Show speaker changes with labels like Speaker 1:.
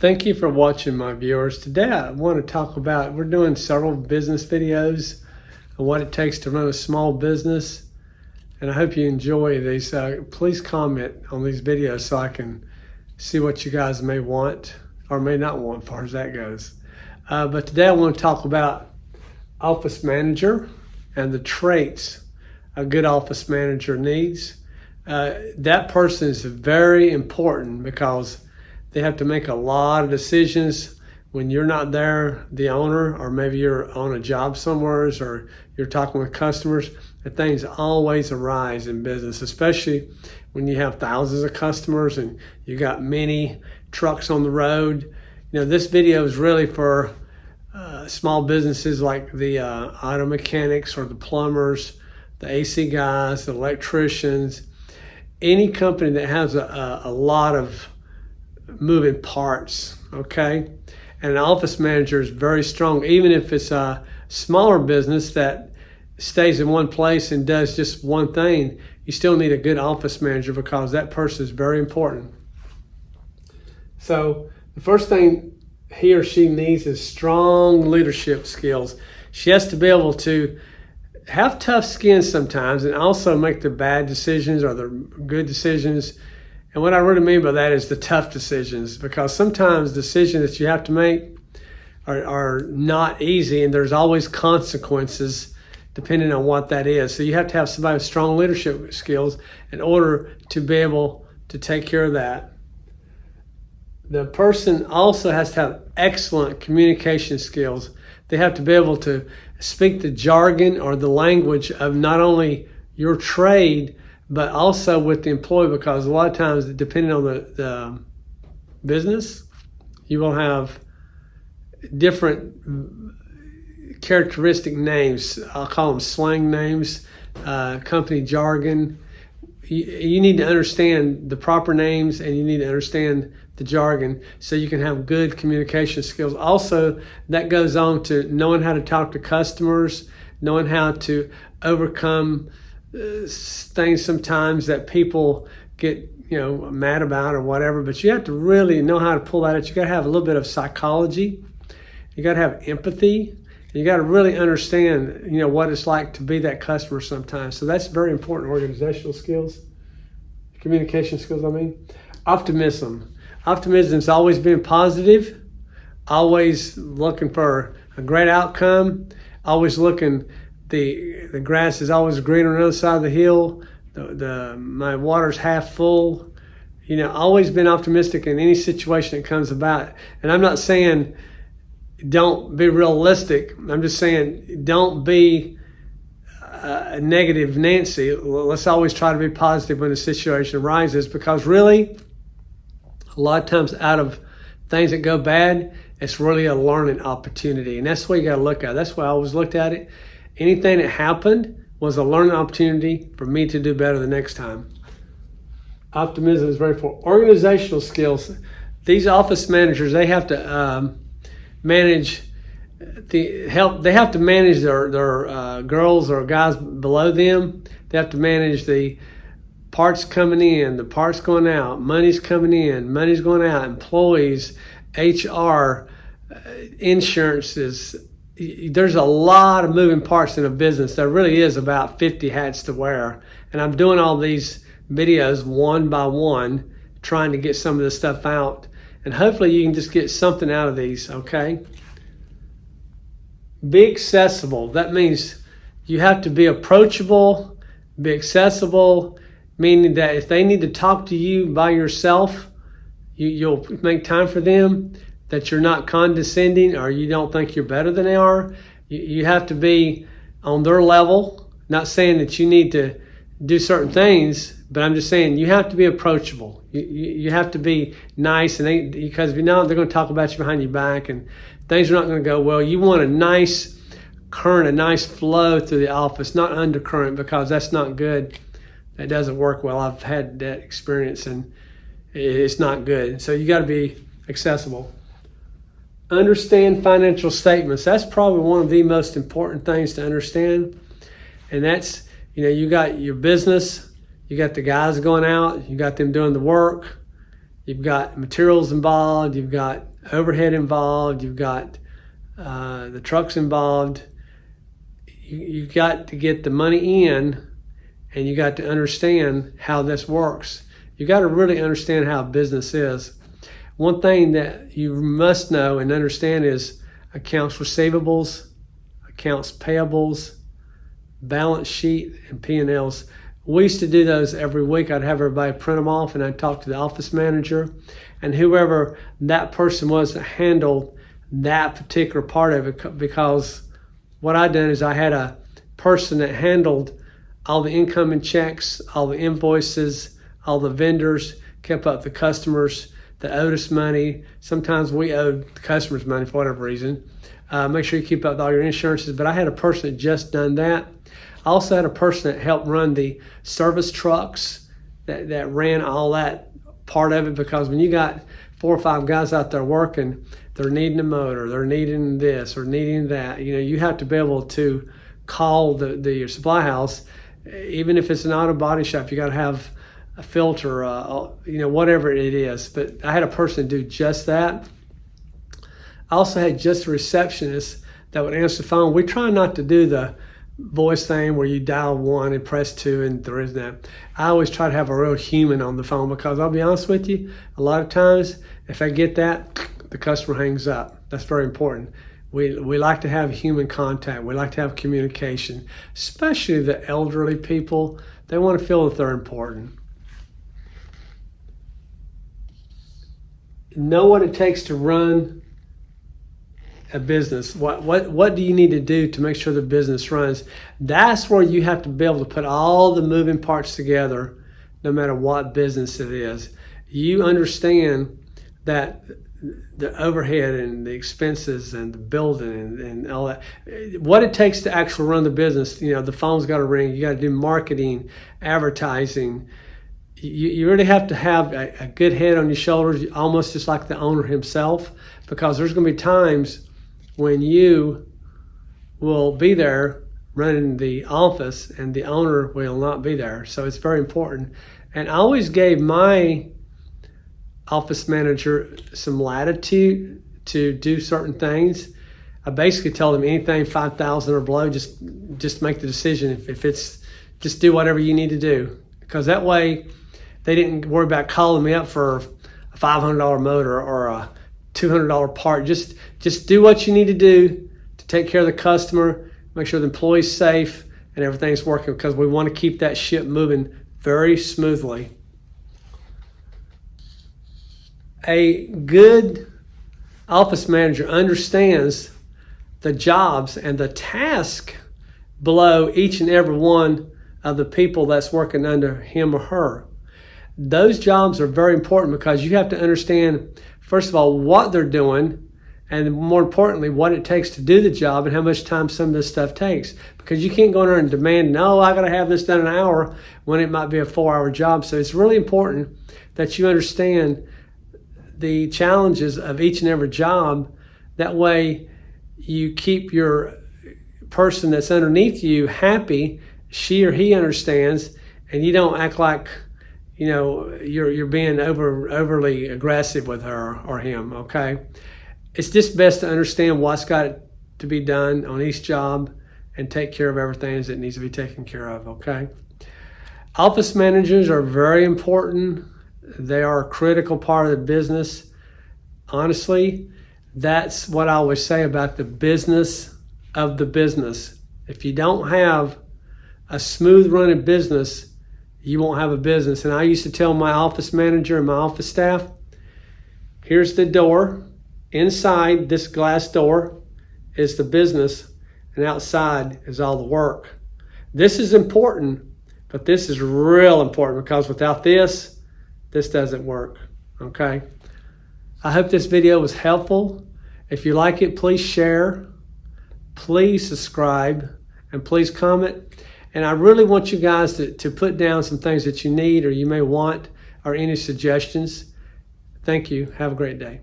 Speaker 1: Thank you for watching, my viewers. Today I want to talk about, we're doing several business videos on what it takes to run a small business. And I hope you enjoy these. Please comment on these videos so I can see what you guys may want or may not want as far as that goes. But today I want to talk about office manager and the traits a good office manager needs. That person is very important because they have to make a lot of decisions when you're not there, the owner, or maybe you're on a job somewhere, or you're talking with customers, and things always arise in business, especially when you have thousands of customers and you got many trucks on the road. You know, this video is really for small businesses like the auto mechanics or the plumbers, the AC guys, the electricians, any company that has a lot of moving parts, okay? And an office manager is very strong. Even if it's a smaller business that stays in one place and does just one thing, you still need a good office manager because that person is very important. So the first thing he or she needs is strong leadership skills. She has to be able to have tough skin sometimes and also make the bad decisions or the good decisions. And what I really mean by that is the tough decisions, because sometimes decisions that you have to make are not easy, and there's always consequences depending on what that is. So you have to have somebody with strong leadership skills in order to be able to take care of that. The person also has to have excellent communication skills. They have to be able to speak the jargon or the language of not only your trade, but also with the employee, because a lot of times, depending on the business, you will have different characteristic names. I'll call them slang names, company jargon. You need to understand the proper names and you need to understand the jargon so you can have good communication skills. Also, that goes on to knowing how to talk to customers, knowing how to overcome things sometimes that people get mad about or whatever, but you have to really know how to pull that out. You got to have a little bit of psychology. You got to have empathy. And you got to really understand what it's like to be that customer sometimes. So that's very important. Organizational skills, communication skills. Optimism. Optimism's always been positive, always looking for a great outcome, always looking. The grass is always greener on the other side of the hill. My water's half full. Always been optimistic in any situation that comes about. And I'm not saying don't be realistic. I'm just saying don't be a negative Nancy. Let's always try to be positive when a situation arises, because really, a lot of times out of things that go bad, it's really a learning opportunity. And that's what you got to look at. That's why I always looked at it. Anything that happened was a learning opportunity for me to do better the next time. Optimism is very important. Organizational skills. These office managers, they have to manage they have to manage their girls or guys below them. They have to manage the parts coming in, the parts going out, money's coming in, money's going out, employees, HR, insurances. There's a lot of moving parts in a business. There really is about 50 hats to wear. And I'm doing all these videos one by one, trying to get some of this stuff out. And hopefully you can just get something out of these, okay? Be accessible. That means you have to be approachable, be accessible, meaning that if they need to talk to you by yourself, you'll make time for them, that you're not condescending or you don't think you're better than they are. You have to be on their level. Not saying that you need to do certain things, but I'm just saying you have to be approachable. You have to be nice, and because if you're not, they're going to talk about you behind your back and things are not going to go well. You want a nice current, a nice flow through the office, not undercurrent, because that's not good. That doesn't work well. I've had that experience and it's not good. So you got to be accessible. Understand financial statements. That's probably one of the most important things to understand. And that's, you got your business, you got the guys going out, you got them doing the work, you've got materials involved, you've got overhead involved, you've got the trucks involved. You got to get the money in, and you got to understand how this works. You got to really understand how business is. One thing that you must know and understand is accounts receivables, accounts payables, balance sheet, and P&Ls. We used to do those every week. I'd have everybody print them off, and I'd talk to the office manager and whoever that person was that handled that particular part of it, because what I'd done is I had a person that handled all the incoming checks, all the invoices, all the vendors, kept up the customers that owed us money. Sometimes we owed the customers money for whatever reason. Make sure you keep up with all your insurances. But I had a person that just done that. I also had a person that helped run the service trucks that ran all that part of it, because when you got 4 or 5 guys out there working, they're needing a motor, they're needing this or needing that. You have to be able to call the supply house, even if it's an auto body shop. You got to have a filter, whatever it is. But I had a person do just that. I also had just a receptionist that would answer the phone. We try not to do the voice thing where you dial 1 and press 2 and there is that. I always try to have a real human on the phone, because I'll be honest with you, a lot of times if I get that, the customer hangs up. That's very important. We like to have human contact. We like to have communication, especially the elderly people. They want to feel that they're important. Know what it takes to run a business. What do you need to do to make sure the business runs? That's where you have to be able to put all the moving parts together, no matter what business it is. You understand that the overhead and the expenses and the building and all that, what it takes to actually run the business. The phone's got to ring. You got to do marketing, advertising. You really have to have a good head on your shoulders, almost just like the owner himself, because there's going to be times when you will be there running the office and the owner will not be there. So it's very important. And I always gave my office manager some latitude to do certain things. I basically told him anything 5,000 or below, just make the decision. If it's, just do whatever you need to do, because that way they didn't worry about calling me up for a $500 motor or a $200 part. Just do what you need to do to take care of the customer, make sure the employee's safe and everything's working, because we want to keep that ship moving very smoothly. A good office manager understands the jobs and the task below each and every one of the people that's working under him or her. Those jobs are very important, because you have to understand, first of all, what they're doing, and more importantly, what it takes to do the job and how much time some of this stuff takes. Because you can't go in there and demand, no, I got to have this done in an hour, when it might be a 4-hour job. So it's really important that you understand the challenges of each and every job. That way you keep your person that's underneath you happy, she or he understands, and you don't act like you're being overly aggressive with her or him. Okay, it's just best to understand what's got to be done on each job and take care of everything as it needs to be taken care of. Okay, office managers are very important. They are a critical part of the business. Honestly, that's what I always say about the business of the business. If you don't have a smooth running business, you won't have a business. And I used to tell my office manager and my office staff, here's the door. Inside this glass door is the business, and outside is all the work. This is important, but this is real important, because without this doesn't work. Okay? I hope this video was helpful. If you like it, please share, please subscribe, and please comment. And I really want you guys to put down some things that you need or you may want, or any suggestions. Thank you. Have a great day.